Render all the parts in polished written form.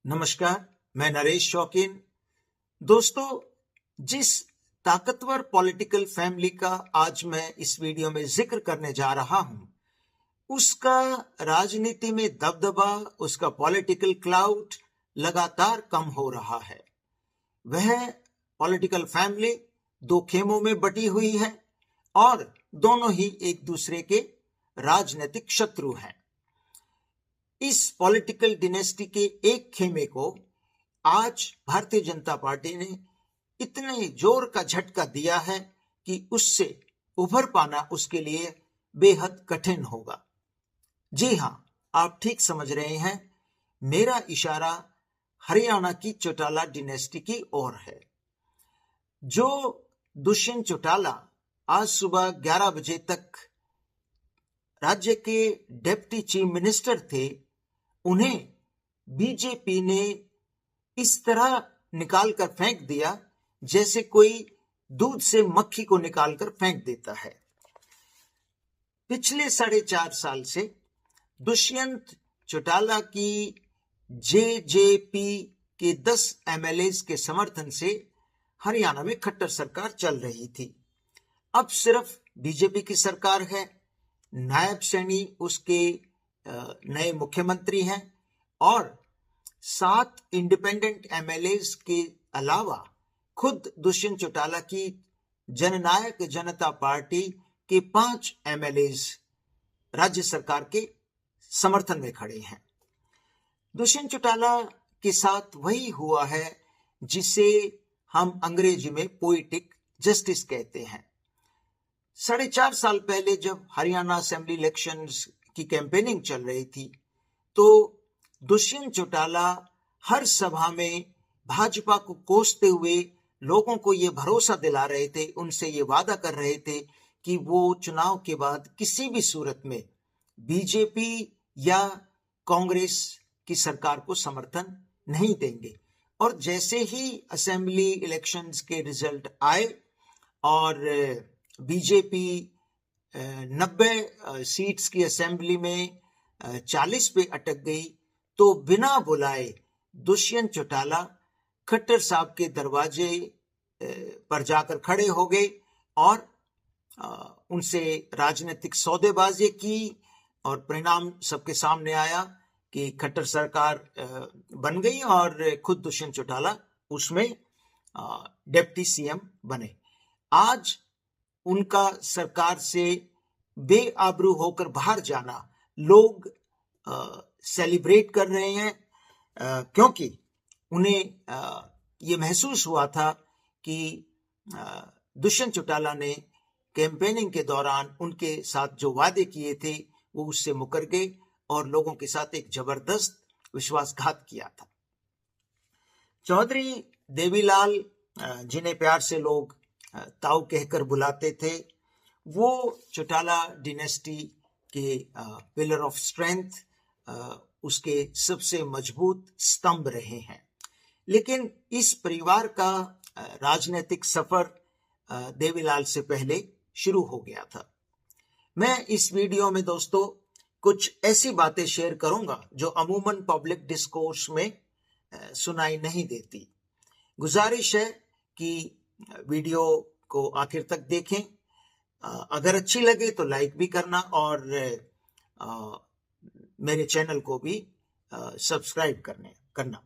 नमस्कार, मैं नरेश शौकीन। दोस्तों, जिस ताकतवर पॉलिटिकल फैमिली का आज मैं इस वीडियो में जिक्र करने जा रहा हूं, उसका राजनीति में दबदबा, उसका पॉलिटिकल क्लाउड लगातार कम हो रहा है। वह पॉलिटिकल फैमिली दो खेमों में बटी हुई है और दोनों ही एक दूसरे के राजनीतिक शत्रु हैं। इस पॉलिटिकल डिनेस्टी के एक खेमे को आज भारतीय जनता पार्टी ने इतने जोर का झटका दिया है कि उससे उभर पाना उसके लिए बेहद कठिन होगा। जी हां, आप ठीक समझ रहे हैं, मेरा इशारा हरियाणा की चौटाला डिनेस्टी की ओर है। जो दुष्यंत चौटाला आज सुबह 11 बजे तक राज्य के डिप्टी चीफ मिनिस्टर थे, उन्हें बीजेपी ने इस तरह निकाल कर फेंक दिया जैसे कोई दूध से मक्खी को निकालकर फेंक देता है। पिछले 4.5 साल से दुष्यंत चौटाला की जेजेपी के 10 एमएलएस के समर्थन से हरियाणा में खट्टर सरकार चल रही थी। अब सिर्फ बीजेपी की सरकार है। नायब सैनी उसके नए मुख्यमंत्री हैं और 7 इंडिपेंडेंट एमएलएस के अलावा खुद दुष्यंत चौटाला की जननायक जनता पार्टी के 5 एमएलएस राज्य सरकार के समर्थन में खड़े हैं। दुष्यंत चौटाला के साथ वही हुआ है जिसे हम अंग्रेजी में पोएटिक जस्टिस कहते हैं। 4.5 साल पहले जब हरियाणा असेंबली इलेक्शंस की कैंपेनिंग चल रही थी, तो दुष्यंत चौटाला हर सभा में भाजपा को कोसते हुए लोगों को ये भरोसा दिला रहे थे, उनसे ये वादा कर रहे थे कि वो चुनाव के बाद किसी भी सूरत में बीजेपी या कांग्रेस की सरकार को समर्थन नहीं देंगे। और जैसे ही असेंबली इलेक्शंस के रिजल्ट आए और बीजेपी 90 सीट्स की असेंबली में 40 पे अटक गई, तो बिना बुलाए दुष्यंत चौटाला खट्टर साहब के दरवाजे पर जाकर खड़े हो गए और उनसे राजनीतिक सौदेबाजी की और परिणाम सबके सामने आया कि खट्टर सरकार बन गई और खुद दुष्यंत चौटाला उसमें डिप्टी सीएम बने। आज उनका सरकार से बेआबरू होकर बाहर जाना लोग सेलिब्रेट कर रहे हैं, क्योंकि उन्हें ये महसूस हुआ था कि दुष्यंत चौटाला ने कैंपेनिंग के दौरान उनके साथ जो वादे किए थे वो उससे मुकर गए और लोगों के साथ एक जबरदस्त विश्वासघात किया था। चौधरी देवीलाल, जिन्हें प्यार से लोग ताऊ कहकर बुलाते थे, वो चौटाला डिनेस्टी के पिलर ऑफ स्ट्रेंथ, उसके सबसे मजबूत स्तंभ रहे हैं। लेकिन इस परिवार का राजनीतिक सफर देवीलाल से पहले शुरू हो गया था। मैं इस वीडियो में दोस्तों कुछ ऐसी बातें शेयर करूंगा जो अमूमन पब्लिक डिस्कोर्स में सुनाई नहीं देती। गुजारिश है कि वीडियो को आखिर तक देखें। अगर अच्छी लगे तो लाइक भी करना और मेरे चैनल को भी सब्सक्राइब करना।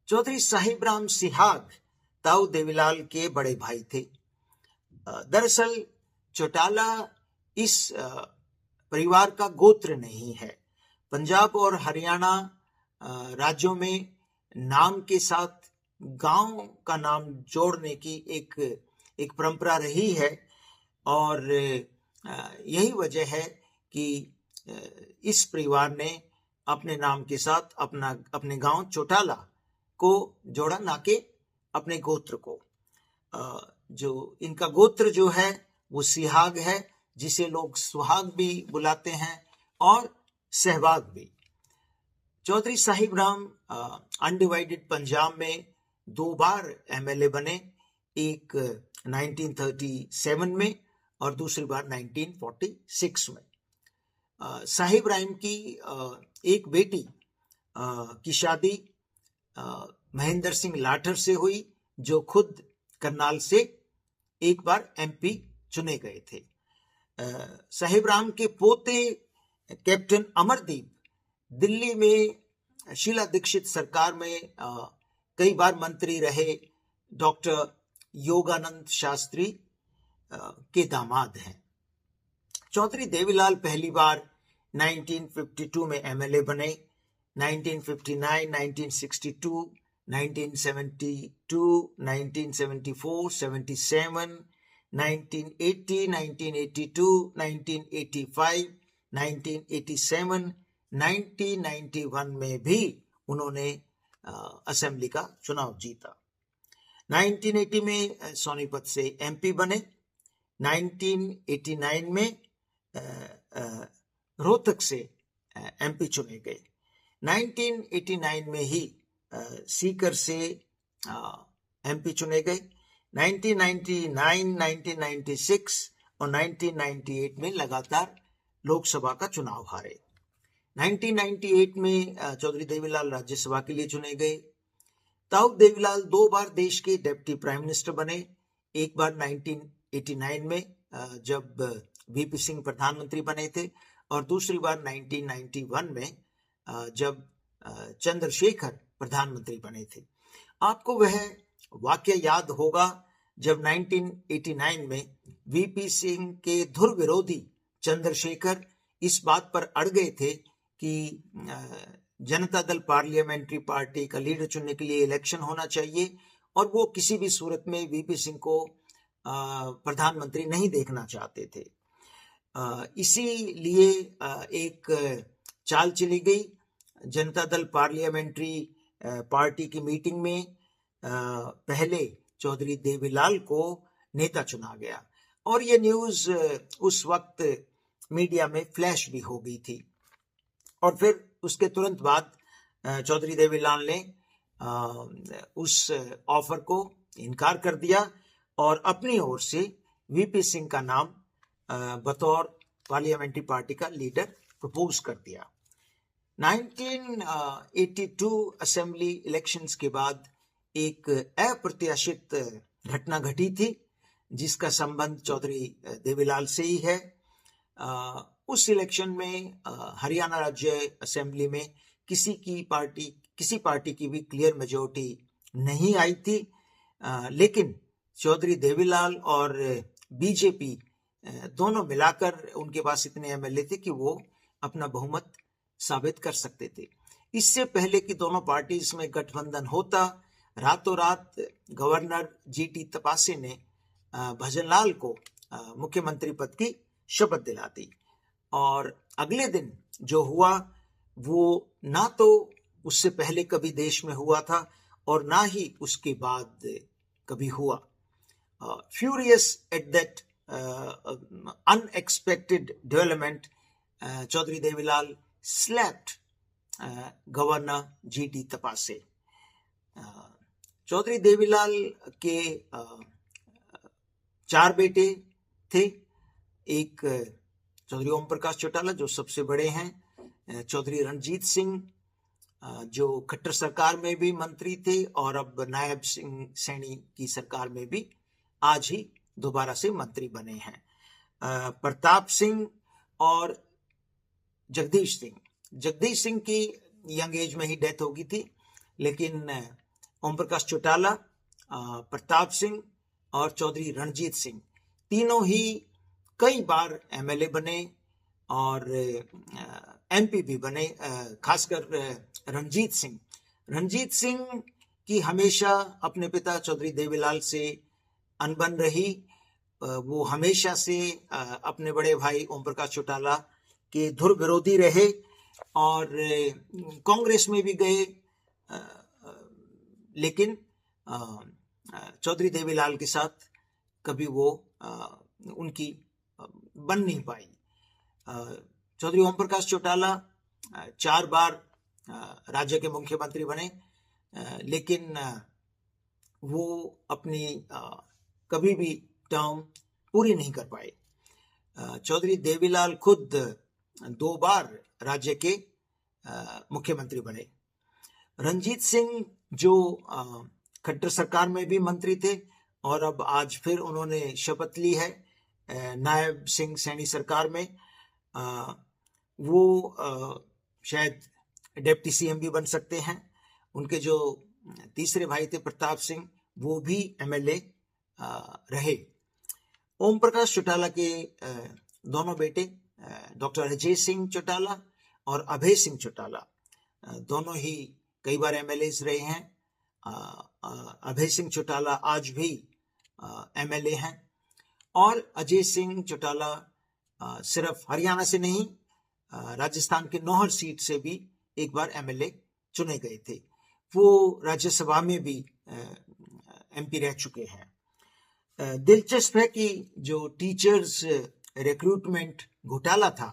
चौधरी साहिब राम सिहाग ताऊ देवीलाल के बड़े भाई थे। दरअसल चौटाला इस परिवार का गोत्र नहीं है। पंजाब और हरियाणा राज्यों में नाम के साथ गांव का नाम जोड़ने की एक परंपरा रही है और यही वजह है कि इस परिवार ने अपने नाम के साथ अपने गांव चौटाला को जोड़ा, ना कि अपने गोत्र को। जो इनका गोत्र जो है वो सिहाग है, जिसे लोग सुहाग भी बुलाते हैं और सहवाग भी। चौधरी साहिब राम अनडिवाइडेड पंजाब में 2 बार एमएलए बने, एक 1937 में और दूसरी बार 1946 में। साहिब राम की एक बेटी की शादी महेंद्र सिंह लाठर से हुई, जो खुद करनाल से एक बार MP चुने गए थे। साहिब राम के पोते कैप्टन अमरदीप दिल्ली में शीला दीक्षित सरकार में कई बार मंत्री रहे डॉक्टर योगानंद शास्त्री के दामाद हैं। चौधरी देवीलाल पहली बार 1952 में MLA बने। 1959, 1962, 1972, 1974, 77, 1980, 1982, 1985, 1987, 1991 में भी उन्होंने असेंबली का चुनाव जीता। 1980 में सोनीपत से MP बने। 1989 में रोहतक से MP चुने गए। 1989 में ही सीकर से MP चुने गए। 1999, 1996 और 1998 में लगातार लोकसभा का चुनाव हारे। 1998 में चौधरी देवीलाल राज्यसभा के लिए चुने गए। ताऊ देवीलाल 2 बार देश के डिप्टी प्राइम मिनिस्टर बने। एक बार 1989 में जब VP सिंह प्रधानमंत्री बने थे, और दूसरी बार 1991 में जब चंद्रशेखर प्रधानमंत्री बने थे। आपको वह वाक्य याद होगा जब 1989 में VP सिंह के धुर विरोधी चंद्रशेखर इस बात पर अड़ गए थे कि जनता दल पार्लियामेंट्री पार्टी का लीडर चुनने के लिए इलेक्शन होना चाहिए, और वो किसी भी सूरत में VP सिंह को प्रधानमंत्री नहीं देखना चाहते थे। इसीलिए एक चाल चली गई। जनता दल पार्लियामेंट्री पार्टी की मीटिंग में पहले चौधरी देवीलाल को नेता चुना गया, और ये न्यूज़ उस वक्त मीडिया में फ्लैश भी हो गई थी। और फिर उसके तुरंत बाद चौधरी देवीलाल ने उस ऑफर को इनकार कर दिया और अपनी ओर से VP सिंह का नाम बतौर पार्लियामेंट्री पार्टी का लीडर प्रपोज कर दिया। 1982 असेंबली इलेक्शंस के बाद एक अप्रत्याशित घटना घटी थी, जिसका संबंध चौधरी देवीलाल से ही है। उस इलेक्शन में हरियाणा राज्य असेंबली में किसी पार्टी की भी क्लियर मेजॉरिटी नहीं आई थी, लेकिन चौधरी देवीलाल और BJP दोनों मिलाकर उनके पास इतने MLA थे कि वो अपना बहुमत साबित कर सकते थे। इससे पहले कि दोनों पार्टीज में गठबंधन होता, रातों रात गवर्नर GT तपासे ने भजनलाल को मुख्यमंत्री पद की शपथ दिला दी, और अगले दिन जो हुआ वो ना तो उससे पहले कभी देश में हुआ था और ना ही उसके बाद कभी हुआ। Furious at that unexpected development, Chaudhary Devi Lal slapped governor GT Tapase. Chaudhary Devi Lal के 4 बेटे थे। एक चौधरी ओम प्रकाश चौटाला जो सबसे बड़े हैं, चौधरी रणजीत सिंह जो खट्टर सरकार में भी मंत्री थे और अब नायब सिंह सैनी की सरकार में भी आज ही दोबारा से मंत्री बने हैं। प्रताप सिंह और जगदीश सिंह की यंग एज में ही डेथ हो गई थी, लेकिन ओम प्रकाश चौटाला, प्रताप सिंह और चौधरी रणजीत सिंह तीनों ही कई बार MLA बने और MP भी बने। खासकर रणजीत सिंह की हमेशा अपने पिता चौधरी देवीलाल से अनबन रही। वो हमेशा से अपने बड़े भाई ओम प्रकाश चौटाला के धुर विरोधी रहे और कांग्रेस में भी गए, लेकिन चौधरी देवीलाल के साथ कभी वो उनकी बन नहीं पाई। चौधरी ओम प्रकाश चौटाला 4 बार राज्य के मुख्यमंत्री बने, लेकिन वो अपनी कभी भी टर्म पूरी नहीं कर पाए। चौधरी देवीलाल खुद 2 बार राज्य के मुख्यमंत्री बने। रंजीत सिंह जो खट्टर सरकार में भी मंत्री थे और अब आज फिर उन्होंने शपथ ली है नायब सिंह सैनी सरकार में, वो शायद डिप्टी सीएम भी बन सकते हैं। उनके जो तीसरे भाई थे प्रताप सिंह, वो भी एमएलए रहे। ओम प्रकाश चौटाला के दोनों बेटे डॉक्टर अजय सिंह चौटाला और अभय सिंह चौटाला दोनों ही कई बार एमएलए रहे हैं। अभय सिंह चौटाला आज भी एमएलए हैं और अजय सिंह चौटाला सिर्फ हरियाणा से नहीं, राजस्थान के नौहर सीट से भी एक बार एमएलए चुने गए थे। वो राज्यसभा में भी एमपी रह चुके हैं। दिलचस्प है कि जो टीचर्स रिक्रूटमेंट घोटाला था,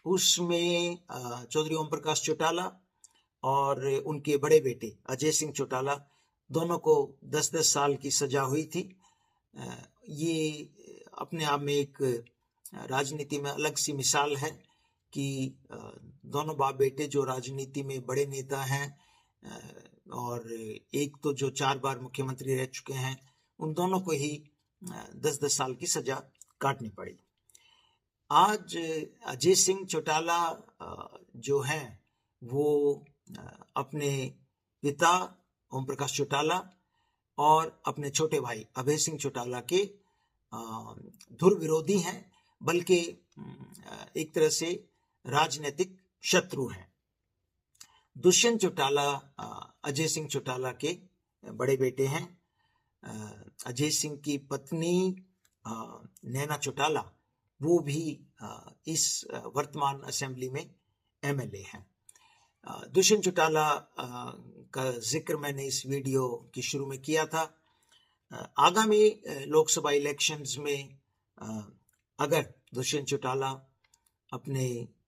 उसमें चौधरी ओम प्रकाश चौटाला और उनके बड़े बेटे अजय सिंह चौटाला दोनों को 10-10 साल की सजा हुई थी। ये अपने आप में एक राजनीति में अलग सी मिसाल है कि दोनों बाप बेटे जो राजनीति में बड़े नेता हैं और एक तो जो 4 बार मुख्यमंत्री रह चुके हैं, उन दोनों को ही 10-10 साल की सजा काटनी पड़ी। आज अजय सिंह चौटाला जो हैं वो अपने पिता ओम प्रकाश चौटाला और अपने छोटे भाई अभय सिंह चौटाला के धुर विरोधी हैं, बल्कि एक तरह से राजनीतिक शत्रु हैं। दुष्यंत चौटाला अजय सिंह चौटाला के बड़े बेटे हैं। अजय सिंह की पत्नी नैना चौटाला वो भी इस वर्तमान असेंबली में एमएलए हैं। दुष्यंत चौटाला का जिक्र मैंने इस वीडियो की शुरू में किया था। आगामी लोकसभा इलेक्शंस में अगर दुष्यंत चौटाला अपने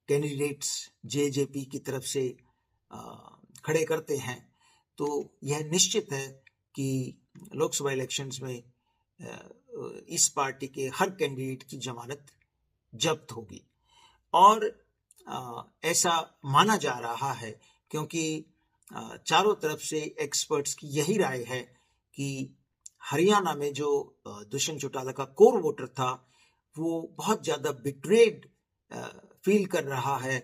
कैंडिडेट्स जेजेपी की तरफ से खड़े करते हैं तो यह निश्चित है कि लोकसभा इलेक्शंस में इस पार्टी के हर कैंडिडेट की जमानत जब्त होगी। और ऐसा माना जा रहा है क्योंकि चारों तरफ से एक्सपर्ट्स की यही राय है कि हरियाणा में जो दुष्यंत चौटाला का कोर वोटर था वो बहुत ज़्यादा बिट्रेड फील कर रहा है,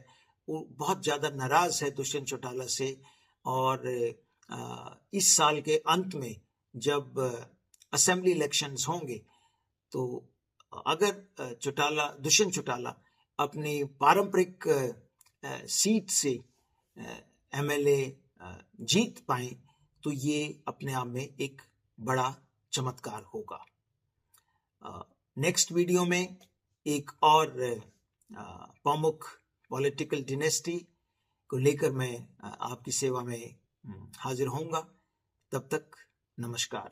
वो बहुत ज़्यादा नाराज़ है दुष्यंत चौटाला से। और इस साल के अंत में जब असेंबली इलेक्शंस होंगे तो अगर दुष्यंत चौटाला अपनी पारंपरिक सीट से एमएलए जीत पाए तो ये अपने आप में एक बड़ा चमत्कार होगा। नेक्स्ट वीडियो में एक और प्रमुख पॉलिटिकल डिनेस्टी को लेकर मैं आपकी सेवा में हाजिर होऊंगा। तब तक नमस्कार।